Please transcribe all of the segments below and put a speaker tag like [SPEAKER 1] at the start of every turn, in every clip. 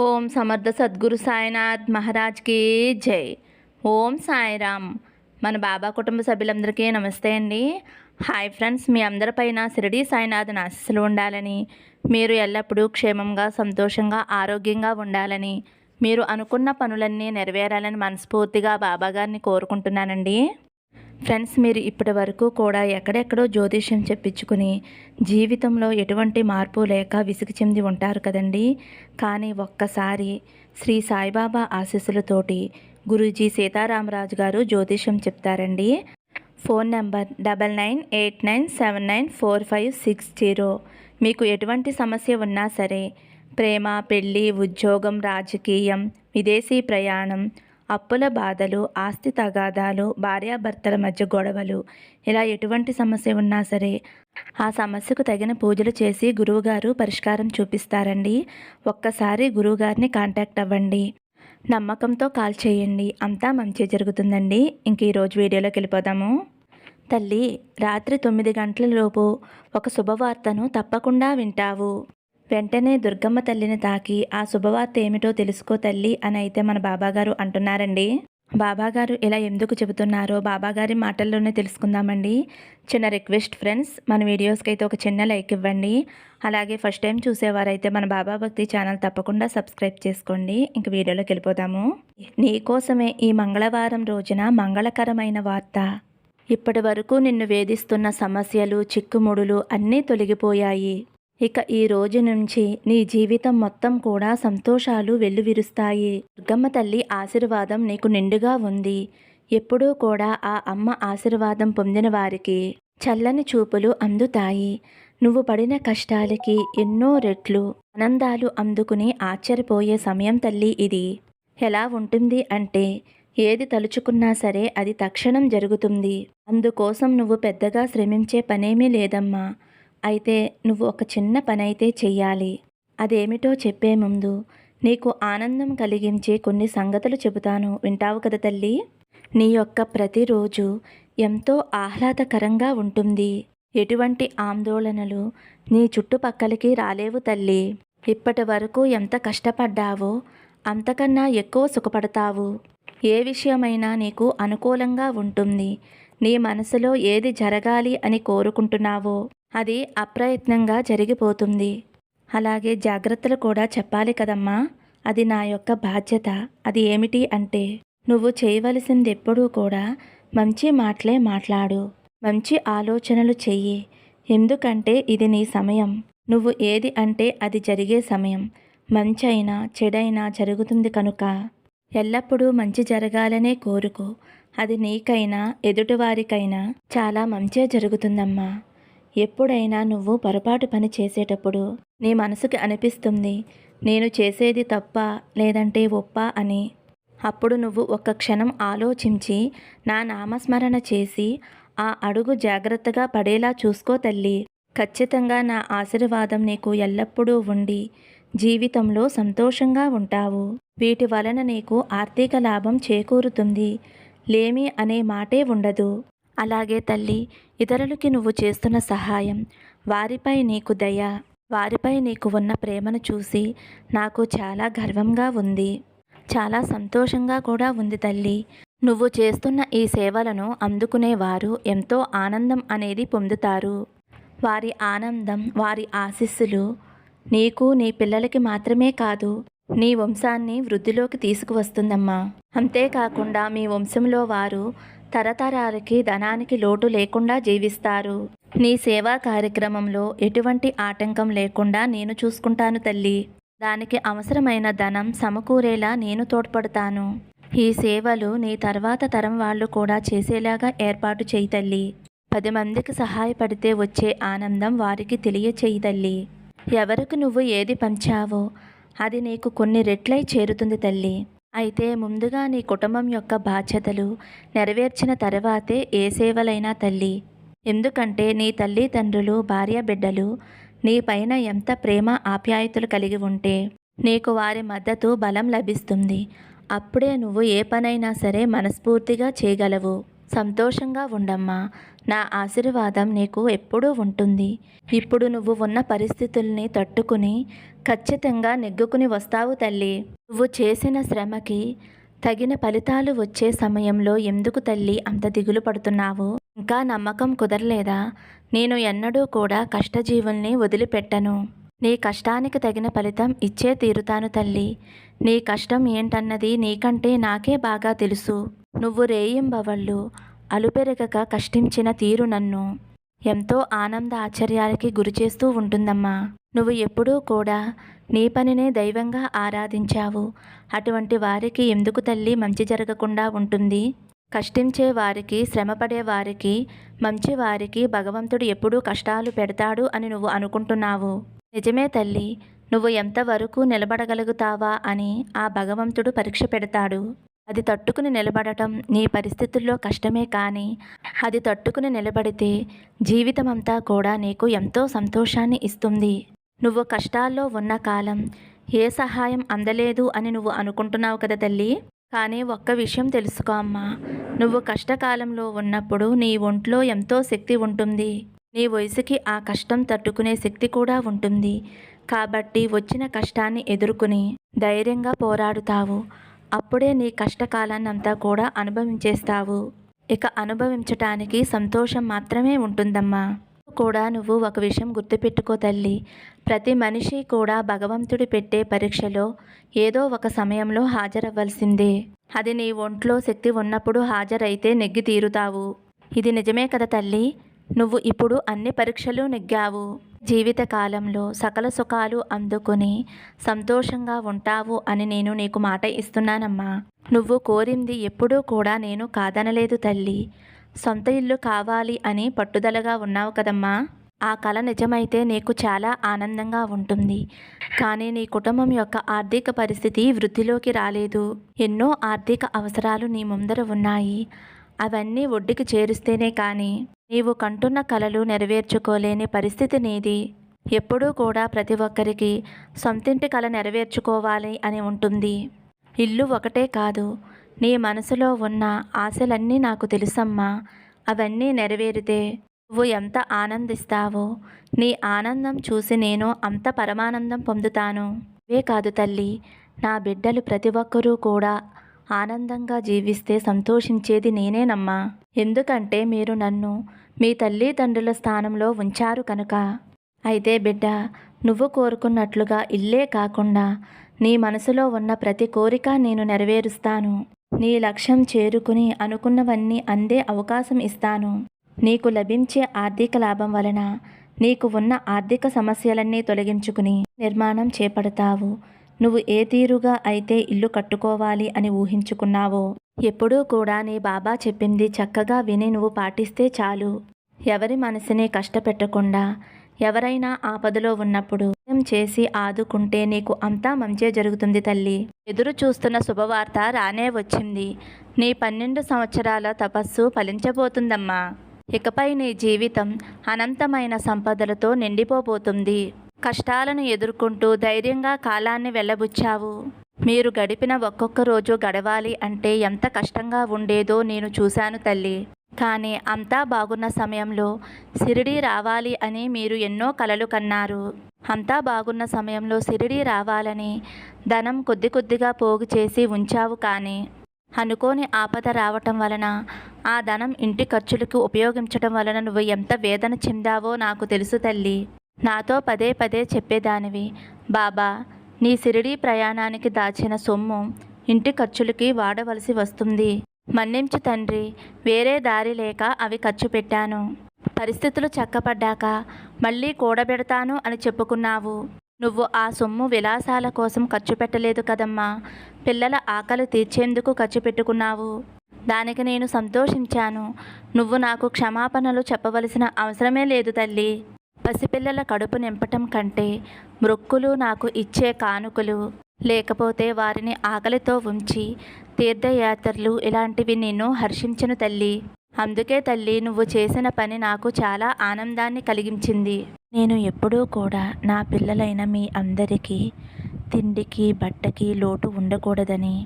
[SPEAKER 1] ఓం సమర్థ సద్గురు సాయినాథ్ మహారాజ్కి జై. ఓం సాయిరామ్. మన బాబా కుటుంబ సభ్యులందరికీ నమస్తే అండి. హాయ్ ఫ్రెండ్స్, మీ అందరిపైన షిరిడి సాయినాథ్ ఆశీస్సులు ఉండాలని, మీరు ఎల్లప్పుడూ క్షేమంగా సంతోషంగా ఆరోగ్యంగా ఉండాలని, మీరు అనుకున్న పనులన్నీ నెరవేరాలని మనస్ఫూర్తిగా బాబాగారిని కోరుకుంటున్నానండి. ఫ్రెండ్స్, మీరు ఇప్పటి వరకు కూడా ఎక్కడెక్కడో జ్యోతిష్యం చెప్పించుకుని జీవితంలో ఎటువంటి మార్పు లేక విసుగు చెంది ఉంటారు కదండి. కానీ ఒక్కసారి శ్రీ సాయిబాబా ఆశీస్సులతోటి గురూజీ సీతారామరాజు గారు జ్యోతిష్యం చెప్తారండి. Phone number 9989794560. మీకు ఎటువంటి సమస్య ఉన్నా సరే, ప్రేమ, పెళ్ళి, ఉద్యోగం, రాజకీయం, విదేశీ ప్రయాణం, అప్పుల బాధలు, ఆస్తి తగాదాలు, భార్యాభర్తల మధ్య గొడవలు, ఇలా ఎటువంటి సమస్య ఉన్నా సరే ఆ సమస్యకు తగిన పూజలు చేసి గురువుగారు పరిష్కారం చూపిస్తారండి. ఒక్కసారి గురువుగారిని కాంటాక్ట్ అవ్వండి. నమ్మకంతో కాల్ చేయండి, అంతా మంచి జరుగుతుందండి. ఇంక ఈరోజు వీడియోలోకి వెళ్ళిపోదాము. తల్లి, రాత్రి 9 గంటల లోపు ఒక శుభవార్తను తప్పకుండా వింటావు. వెంటనే దుర్గమ్మ తల్లిని తాకి ఆ శుభవార్త ఏమిటో తెలుసుకో తల్లి అని అయితే మన బాబాగారు అంటున్నారండి. బాబాగారు ఇలా ఎందుకు చెబుతున్నారో బాబాగారి మాటల్లోనే తెలుసుకుందామండి. చిన్న రిక్వెస్ట్ ఫ్రెండ్స్, మన వీడియోస్కి అయితే ఒక చిన్న లైక్ ఇవ్వండి. అలాగే ఫస్ట్ టైం చూసేవారైతే మన బాబా భక్తి ఛానల్ తప్పకుండా సబ్స్క్రైబ్ చేసుకోండి. ఇంక వీడియోలోకి వెళ్ళిపోదాము. నీకోసమే ఈ మంగళవారం రోజున మంగళకరమైన వార్త. ఇప్పటి వరకు నిన్ను వేధిస్తున్న సమస్యలు, చిక్కుముడులు అన్నీ తొలగిపోయాయి. ఇక ఈ రోజు నుంచి నీ జీవితం మొత్తం కూడా సంతోషాలు వెల్లువిరుస్తాయి. దుర్గమ్మ తల్లి ఆశీర్వాదం నీకు నిండుగా ఉంది. ఎప్పుడూ కూడా ఆ అమ్మ ఆశీర్వాదం పొందిన వారికి చల్లని చూపులు అందుతాయి. నువ్వు పడిన కష్టాలకి ఎన్నో రెట్లు ఆనందాలు అందుకుని ఆశ్చర్యపోయే సమయం తల్లి ఇది. ఎలా ఉంటుంది అంటే, ఏది తలుచుకున్నా సరే అది తక్షణం జరుగుతుంది. అందుకోసం నువ్వు పెద్దగా శ్రమించే పనేమీ లేదమ్మా. అయితే నువ్వు ఒక చిన్న పనైతే చెయ్యాలి. అదేమిటో చెప్పే ముందు నీకు ఆనందం కలిగించే కొన్ని సంగతులు చెబుతాను, వింటావు కదా తల్లి. నీ యొక్క ప్రతిరోజు ఎంతో ఆహ్లాదకరంగా ఉంటుంది. ఎటువంటి ఆందోళనలు నీ చుట్టుపక్కలకి రాలేవు తల్లి. ఇప్పటి వరకు ఎంత కష్టపడ్డావో అంతకన్నా ఎక్కువ సుఖపడతావు. ఏ విషయమైనా నీకు అనుకూలంగా ఉంటుంది. నీ మనసులో ఏది జరగాలి అని కోరుకుంటున్నావో అది అప్రయత్నంగా జరిగిపోతుంది. అలాగే జాగ్రత్తలు కూడా చెప్పాలి కదమ్మా, అది నా యొక్క బాధ్యత. అది ఏమిటి అంటే, నువ్వు చేయవలసింది ఎప్పుడూ కూడా మంచి మాటలే మాట్లాడు, మంచి ఆలోచనలు చెయ్యి. ఎందుకంటే ఇది నీ సమయం. నువ్వు ఏది అంటే అది జరిగే సమయం. మంచైనా చెడైనా జరుగుతుంది కనుక ఎల్లప్పుడూ మంచి జరగాలనే కోరుకో. అది నీకైనా ఎదుటివారికైనా చాలా మంచే జరుగుతుందమ్మా. ఎప్పుడైనా నువ్వు పొరపాటు పని చేసేటప్పుడు నీ మనసుకి అనిపిస్తుంది, నేను చేసేది తప్ప లేదంటే ఒప్ప అని. అప్పుడు నువ్వు ఒక్క క్షణం ఆలోచించి నా నామస్మరణ చేసి ఆ అడుగు జాగ్రత్తగా పడేలా చూసుకో తల్లి. ఖచ్చితంగా నా ఆశీర్వాదం నీకు ఎల్లప్పుడూ ఉండి జీవితంలో సంతోషంగా ఉంటావు. వీటి వలన నీకు ఆర్థిక లాభం చేకూరుతుంది. లేమి అనే మాటే ఉండదు. అలాగే తల్లి, ఇతరులకి నువ్వు చేస్తున్న సహాయం, వారిపై నీకు దయ, వారిపై నీకు ఉన్న ప్రేమను చూసి నాకు చాలా గర్వంగా ఉంది. చాలా సంతోషంగా కూడా ఉంది తల్లి. నువ్వు చేస్తున్న ఈ సేవలను అందుకునేవారు ఎంతో ఆనందం అనేది పొందుతారు. వారి ఆనందం, వారి ఆశీస్సులు నీకు, నీ పిల్లలకి మాత్రమే కాదు, నీ వంశాన్ని వృద్ధిలోకి తీసుకువస్తుందమ్మా. అంతేకాకుండా మీ వంశంలో వారు తరతరాలకి ధనానికి లోటు లేకుండా జీవిస్తారు. నీ సేవా కార్యక్రమంలో ఎటువంటి ఆటంకం లేకుండా నేను చూసుకుంటాను తల్లి. దానికి అవసరమైన ధనం సమకూరేలా నేను తోడ్పడతాను. ఈ సేవలు నీ తర్వాత తరం వాళ్ళు కూడా చేసేలాగా ఏర్పాటు చేయి తల్లి. 10 మందికి సహాయపడితే వచ్చే ఆనందం వారికి తెలియచేయి తల్లి. ఎవరికి నువ్వు ఏది పంచావో అది నీకు కొన్ని రెట్లై చేరుతుంది తల్లి. అయితే ముందుగా నీ కుటుంబం యొక్క బాధ్యతలు నెరవేర్చిన తర్వాతే ఏ సేవలైనా తల్లి. ఎందుకంటే నీ తల్లిదండ్రులు, భార్య, బిడ్డలు నీ పైన ఎంత ప్రేమ ఆప్యాయతలు కలిగి ఉంటే నీకు వారి మద్దతు, బలం లభిస్తుంది. అప్పుడే నువ్వు ఏ పనైనా సరే మనస్ఫూర్తిగా చేయగలవు. సంతోషంగా ఉండమ్మా. నా ఆశీర్వాదం నీకు ఎప్పుడూ ఉంటుంది. ఇప్పుడు నువ్వు ఉన్న పరిస్థితుల్ని తట్టుకుని ఖచ్చితంగా నెగ్గుకుని వస్తావు తల్లి. నువ్వు చేసిన శ్రమకి తగిన ఫలితాలు వచ్చే సమయంలో ఎందుకు తల్లి అంత దిగులు పడుతున్నావు? ఇంకా నమ్మకం కుదరలేదా? నేను ఎన్నడూ కూడా కష్టజీవుల్ని వదిలిపెట్టను. నీ కష్టానికి తగిన ఫలితం ఇచ్చే తీరుతాను తల్లి. నీ కష్టం ఏంటన్నది నీకంటే నాకే బాగా తెలుసు. నువ్వు రేయింబవళ్ళు అలుపెరగక కష్టించిన తీరు నన్ను ఎంతో ఆనంద ఆశ్చర్యాలకి గురిచేస్తూ ఉంటుందమ్మా. నువ్వు ఎప్పుడూ కూడా నీ పనినే దైవంగా ఆరాధించావు. అటువంటి వారికి ఎందుకు తల్లి మంచి జరగకుండా ఉంటుంది? కష్టించే వారికి, శ్రమపడే వారికి, మంచి వారికి భగవంతుడు ఎప్పుడూ కష్టాలు పెడతాడు అని నువ్వు అనుకుంటున్నావు. నిజమే తల్లి. నువ్వు ఎంతవరకు నిలబడగలుగుతావా అని ఆ భగవంతుడు పరీక్ష పెడతాడు. అది తట్టుకుని నిలబడటం నీ పరిస్థితుల్లో కష్టమే, కానీ అది తట్టుకుని నిలబడితే జీవితమంతా కూడా నీకు ఎంతో సంతోషాన్ని ఇస్తుంది. నువ్వు కష్టాల్లో ఉన్న కాలం ఏ సహాయం అందలేదు అని నువ్వు అనుకుంటున్నావు కదా తల్లి. కానీ ఒక్క విషయం తెలుసుకో అమ్మా. నువ్వు కష్టకాలంలో ఉన్నప్పుడు నీ ఒంట్లో ఎంతో శక్తి ఉంటుంది. నీ వయసుకి ఆ కష్టం తట్టుకునే శక్తి కూడా ఉంటుంది. కాబట్టి వచ్చిన కష్టాన్ని ఎదుర్కొని ధైర్యంగా పోరాడుతావు. అప్పుడే నీ కష్టకాలాన్నంతా కూడా అనుభవించేస్తావు. ఇక అనుభవించటానికి సంతోషం మాత్రమే ఉంటుందమ్మా. కూడా నువ్వు ఒక విషయం గుర్తుపెట్టుకో తల్లి. ప్రతి మనిషి కూడా భగవంతుడి పెట్టే పరీక్షలో ఏదో ఒక సమయంలో హాజరవ్వాల్సిందే. అది నీ ఒంట్లో శక్తి ఉన్నప్పుడు హాజరైతే నెగ్గి తీరుతావు. ఇది నిజమే కదా తల్లి. నువ్వు ఇప్పుడు అన్ని పరీక్షలు నెగ్గావు. జీవితకాలంలో సకల సుఖాలు అందుకుని సంతోషంగా ఉంటావు అని నేను నీకు మాట ఇస్తున్నానమ్మా. నువ్వు కోరింది ఎప్పుడూ కూడా నేను కాదనలేదు తల్లి. సొంత ఇల్లు కావాలి అని పట్టుదలగా ఉన్నావు కదమ్మా. ఆ కల నిజమైతే నీకు చాలా ఆనందంగా ఉంటుంది. కానీ నీ కుటుంబం యొక్క ఆర్థిక పరిస్థితి వృద్ధిలోకి రాలేదు. ఎన్నో ఆర్థిక అవసరాలు నీ ముందర ఉన్నాయి. అవన్నీ ఒడ్డుకి చేరుస్తేనే కానీ నీవు కంటున్న కలలు నెరవేర్చుకోలేని పరిస్థితి నీది. ఎప్పుడూ కూడా ప్రతి ఒక్కరికి సొంతింటి కల నెరవేర్చుకోవాలి అని ఉంటుంది. ఇల్లు ఒకటే కాదు, నీ మనసులో ఉన్న ఆశలన్నీ నాకు తెలుసమ్మా. అవన్నీ నెరవేరితే నువ్వు ఎంత ఆనందిస్తావో, నీ ఆనందం చూసి నేను అంత పరమానందం పొందుతాను. ఇవే కాదు తల్లి, నా బిడ్డలు ప్రతి ఒక్కరూ కూడా ఆనందంగా జీవిస్తే సంతోషించేది నేనేనమ్మా. ఎందుకంటే మీరు నన్ను మీ తల్లిదండ్రుల స్థానంలో ఉంచారు కనుక. అయితే బిడ్డ, నువ్వు కోరుకున్నట్లుగా ఇల్లే కాకుండా నీ మనసులో ఉన్న ప్రతి కోరిక నేను నెరవేరుస్తాను. నీ లక్ష్యం చేరుకుని అనుకున్నవన్నీ అందే అవకాశం ఇస్తాను. నీకు లభించే ఆర్థిక లాభం వలన నీకు ఉన్న ఆర్థిక సమస్యలన్నీ తొలగించుకుని నిర్మాణం చేపడతావు. నువ్వు ఏ తీరుగా అయితే ఇల్లు కట్టుకోవాలి అని ఊహించుకున్నావో, ఎప్పుడూ కూడా నీ బాబా చెప్పింది చక్కగా విని నువ్వు పాటిస్తే చాలు. ఎవరి మనసుని కష్టపెట్టకుండా ఎవరైనా ఆపదలో ఉన్నప్పుడు సాయం చేసి ఆదుకుంటే నీకు అంతా మంచే జరుగుతుంది తల్లి. ఎదురు చూస్తున్న శుభవార్త రానే వచ్చింది. నీ 12 సంవత్సరాల తపస్సు ఫలించబోతుందమ్మా. ఇకపై నీ జీవితం అనంతమైన సంపదలతో నిండిపోబోతుంది. కష్టాలను ఎదుర్కొంటూ ధైర్యంగా కాలాన్ని వెళ్ళబుచ్చావు. మీరు గడిపిన ఒక్కొక్క రోజు గడవాలి అంటే ఎంత కష్టంగా ఉండేదో నేను చూశాను తల్లి. కానీ అంతా బాగున్న సమయంలో షిరిడీ రావాలి అని మీరు ఎన్నో కలలు కన్నారు. అంతా బాగున్న సమయంలో షిరిడీ రావాలని ధనం కొద్ది కొద్దిగా పోగు చేసి ఉంచావు. కానీ అనుకోని ఆపద రావటం వలన ఆ ధనం ఇంటి ఖర్చులకు ఉపయోగించడం వలన నువ్వు ఎంత వేదన చెందావో నాకు తెలుసు తల్లి. నాతో పదే పదే చెప్పేదానివి, బాబా, నీ షిరిడీ ప్రయాణానికి దాచిన సొమ్ము ఇంటి ఖర్చులకి వాడవలసి వస్తుంది. మన్నించు తండ్రి, వేరే దారి లేక అవి ఖర్చు పెట్టాను. పరిస్థితులు చక్కపడ్డాక మళ్ళీ కూడబెడతాను అని చెప్పుకున్నావు. నువ్వు ఆ సొమ్ము విలాసాల కోసం ఖర్చు పెట్టలేదు కదమ్మా. పిల్లల ఆకలి తీర్చేందుకు ఖర్చు పెట్టుకున్నావు. దానికి నేను సంతోషించాను. నువ్వు నాకు క్షమాపణలు చెప్పవలసిన అవసరమే లేదు తల్లి. పసిపిల్లల కడుపు నింపటం కంటే మృక్కులు నాకు ఇచ్చే కానుకలు, లేకపోతే వారిని ఆకలితో ఉంచి తీర్థయాత్రలు ఇలాంటివి నేను హర్షించను తల్లి. అందుకే తల్లి, నువ్వు చేసిన పని నాకు చాలా ఆనందాన్ని కలిగించింది. నేను ఎప్పుడూ కూడా నా పిల్లలైన మీ అందరికీ తిండికి బట్టకి లోటు ఉండకూడదని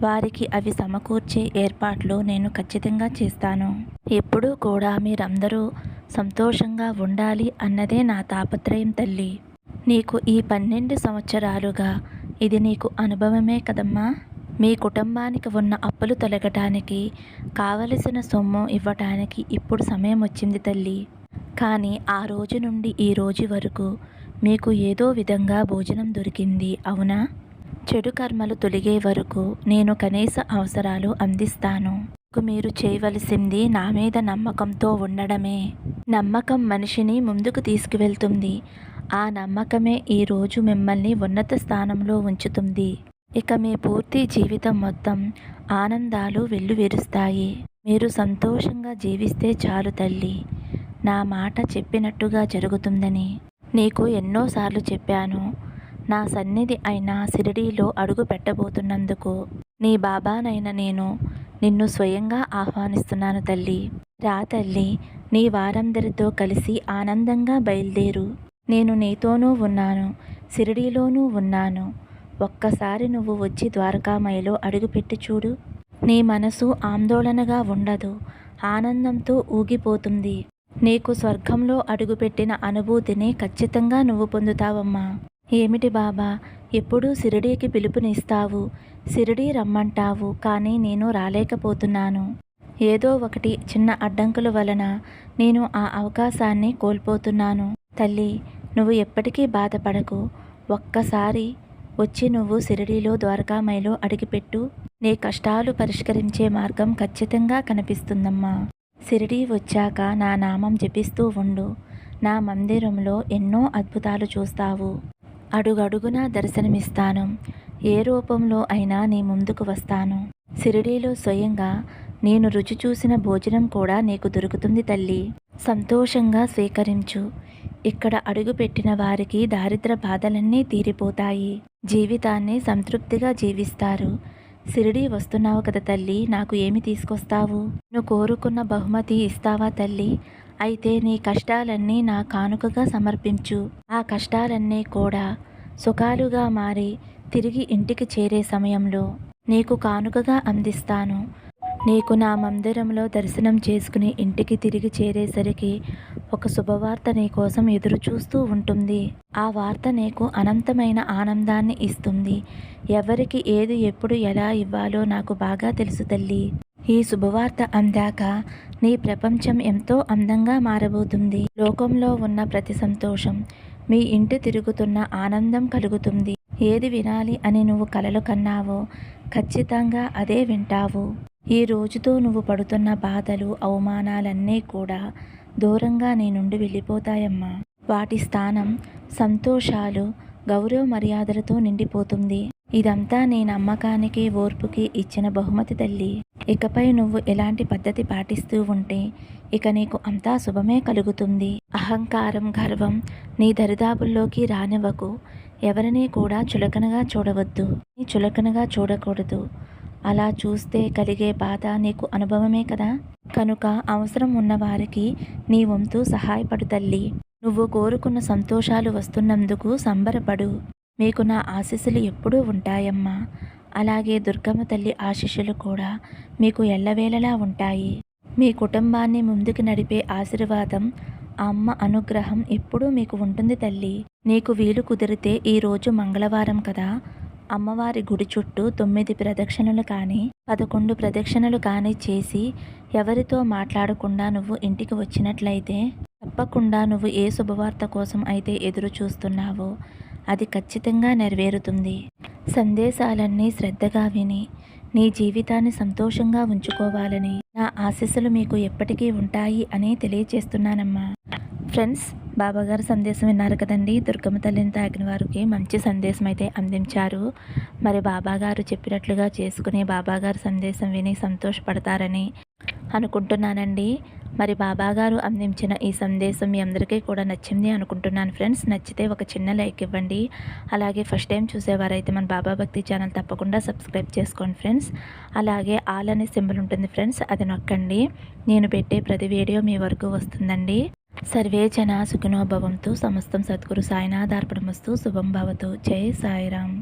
[SPEAKER 1] వారికి అవి సమకూర్చే ఏర్పాట్లు నేను ఖచ్చితంగా చేస్తాను. ఎప్పుడూ కూడా మీరందరూ సంతోషంగా ఉండాలి అన్నదే నా తాపత్రయం తల్లి. నీకు ఈ 12 సంవత్సరాలుగా ఇది నీకు అనుభవమే కదమ్మా. మీ కుటుంబానికి ఉన్న అప్పులు తొలగటానికి కావలసిన సొమ్ము ఇవ్వటానికి ఇప్పుడు సమయం వచ్చింది తల్లి. కానీ ఆ రోజు నుండి ఈ రోజు వరకు మీకు ఏదో విధంగా భోజనం దొరికింది అవునా? చెడు కర్మలు తొలగే వరకు నేను కనీస అవసరాలు అందిస్తాను. మీరు చేయవలసింది నా మీద నమ్మకంతో ఉండడమే. నమ్మకం మనిషిని ముందుకు తీసుకువెళ్తుంది. ఆ నమ్మకమే ఈరోజు మిమ్మల్ని ఉన్నత స్థానంలో ఉంచుతుంది. ఇక మీ పూర్తి జీవితం మొత్తం ఆనందాలు వెల్లువిరుస్తాయి. మీరు సంతోషంగా జీవిస్తే చాలు తల్లి. నా మాట చెప్పినట్టుగా జరుగుతుందని నీకు ఎన్నోసార్లు చెప్పాను. నా సన్నిధి అయిన షిరిడీలో అడుగు పెట్టబోతున్నందుకు నీ బాబానైన నేను నిన్ను స్వయంగా ఆహ్వానిస్తున్నాను తల్లి. రా తల్లి, నీ వారందరితో కలిసి ఆనందంగా బయలుదేరు. నేను నీతోనూ ఉన్నాను, షిరిడీలోనూ ఉన్నాను. ఒక్కసారి నువ్వు వచ్చి ద్వారకామయిలో అడుగుపెట్టి చూడు. నీ మనసు ఆందోళనగా ఉండదు, ఆనందంతో ఊగిపోతుంది. నీకు స్వర్గంలో అడుగుపెట్టిన అనుభూతిని ఖచ్చితంగా నువ్వు పొందుతావమ్మా. ఏమిటి బాబా, ఎప్పుడూ షిరిడీకి పిలుపునిస్తావు, షిరిడీ రమ్మంటావు, కానీ నేను రాలేకపోతున్నాను. ఏదో ఒకటి చిన్న అడ్డంకుల వలన నేను ఆ అవకాశాన్ని కోల్పోతున్నాను. తల్లి, నువ్వు ఎప్పటికీ బాధపడకు. ఒక్కసారి వచ్చి నువ్వు షిరిడీలో ద్వారకామయిలో అడిగిపెట్టు. నీ కష్టాలు పరిష్కరించే మార్గం ఖచ్చితంగా కనిపిస్తుందమ్మా. షిరిడీ వచ్చాక నా నామం జపిస్తూ ఉండు. నా మందిరంలో ఎన్నో అద్భుతాలు చూస్తావు. అడుగడుగునా దర్శనమిస్తాను. ఏ రూపంలో అయినా నీ ముందుకు వస్తాను. షిరిడీలో స్వయంగా నేను రుచి చూసిన భోజనం కూడా నీకు దొరుకుతుంది తల్లి. సంతోషంగా స్వీకరించు. ఇక్కడ అడుగుపెట్టిన వారికి దారిద్ర బాధలన్నీ తీరిపోతాయి. జీవితాన్ని సంతృప్తిగా జీవిస్తారు. షిరిడీ వస్తున్నావు కదా తల్లి, నాకు ఏమి తీసుకొస్తావు? నువ్వు కోరుకున్న బహుమతి ఇస్తావా తల్లి? అయితే నీ కష్టాలన్నీ నా కానుకగా సమర్పించు. ఆ కష్టాలన్నీ కూడా సుఖాలుగా మారి తిరిగి ఇంటికి చేరే సమయంలో నీకు కానుకగా అందిస్తాను. నీకు నా మందిరంలో దర్శనం చేసుకుని ఇంటికి తిరిగి చేరేసరికి ఒక శుభవార్త నీ కోసం ఎదురు చూస్తూ ఉంటుంది. ఆ వార్త నీకు అనంతమైన ఆనందాన్ని ఇస్తుంది. ఎవరికి ఏది ఎప్పుడు ఎలా ఇవ్వాలో నాకు బాగా తెలుసు తల్లి. ఈ శుభవార్త అందాక నీ ప్రపంచం ఎంతో అందంగా మారబోతుంది. లోకంలో ఉన్న ప్రతి సంతోషం మీ ఇంటి తిరుగుతున్న ఆనందం కలుగుతుంది. ఏది వినాలి అని నువ్వు కలలు కన్నావో ఖచ్చితంగా అదే వింటావు. ఈ రోజుతో నువ్వు పడుతున్న బాధలు, అవమానాలన్నీ కూడా దూరంగా నీ నుండి వెళ్ళిపోతాయమ్మా. వాటి స్థానం సంతోషాలు, గౌరవ మర్యాదలతో నిండిపోతుంది. ఇదంతా నీ నమ్మకానికి, ఓర్పుకి ఇచ్చిన బహుమతి తల్లి. ఇకపై నువ్వు ఎలాంటి పద్ధతి పాటిస్తూ ఉంటే ఇక నీకు అంతా శుభమే కలుగుతుంది. అహంకారం, గర్వం నీ దరిదాపుల్లోకి రానివ్వకు. ఎవరినీ కూడా చులకనగా చూడవద్దు, చులకనగా చూడకూడదు. అలా చూస్తే కలిగే బాధ నీకు అనుభవమే కదా. కనుక అవసరం ఉన్నవారికి నీ వంతు సహాయపడు తల్లి. నువ్వు కోరుకున్న సంతోషాలు వస్తున్నందుకు సంబరపడు. మీకు నా ఆశీస్సులు ఎప్పుడూ ఉంటాయమ్మా. అలాగే దుర్గమ్మ తల్లి ఆశీస్సులు కూడా మీకు ఎల్లవేళలా ఉంటాయి. మీ కుటుంబాన్ని ముందుకు నడిపే ఆశీర్వాదం, ఆ అమ్మ అనుగ్రహం ఎప్పుడూ మీకు ఉంటుంది తల్లి. నీకు వీలు కుదిరితే ఈరోజు మంగళవారం కదా, అమ్మవారి గుడి చుట్టూ 9 ప్రదక్షిణలు కానీ 11 ప్రదక్షిణలు కానీ చేసి ఎవరితో మాట్లాడకుండా నువ్వు ఇంటికి వచ్చినట్లయితే తప్పకుండా నువ్వు ఏ శుభవార్త కోసం అయితే ఎదురు చూస్తున్నావో అది ఖచ్చితంగా నెరవేరుతుంది. సందేశాలన్నీ శ్రద్ధగా విని నీ జీవితాన్ని సంతోషంగా ఉంచుకోవాలని నా ఆశీస్సులు మీకు ఎప్పటికీ ఉంటాయి అని తెలియచేస్తున్నానమ్మా. ఫ్రెండ్స్, బాబాగారు సందేశం విన్నారు కదండి. దుర్గమ్మ తల్లిని తాకిన వారికి మంచి సందేశం అయితే అందించారు. మరి బాబాగారు చెప్పినట్లుగా చేసుకుని బాబాగారు సందేశం విని సంతోషపడతారని అనుకుంటున్నానండి. మరి బాబాగారు అందించిన ఈ సందేశం మీ అందరికీ కూడా నచ్చింది అనుకుంటున్నాను ఫ్రెండ్స్. నచ్చితే ఒక చిన్న లైక్ ఇవ్వండి. అలాగే ఫస్ట్ టైం చూసేవారైతే మన బాబా భక్తి ఛానల్ తప్పకుండా సబ్స్క్రైబ్ చేసుకోండి ఫ్రెండ్స్. అలాగే ఆల్ అనే సింబల్ ఉంటుంది ఫ్రెండ్స్, అది నొక్కండి. నేను పెట్టే ప్రతి వీడియో మీ వరకు వస్తుందండి. సర్వే జన సుఖినో భవంతు. సమస్తం సద్గురు సాయినాథార్పణమస్తు. శుభం భవతు. జై సాయిరామ్.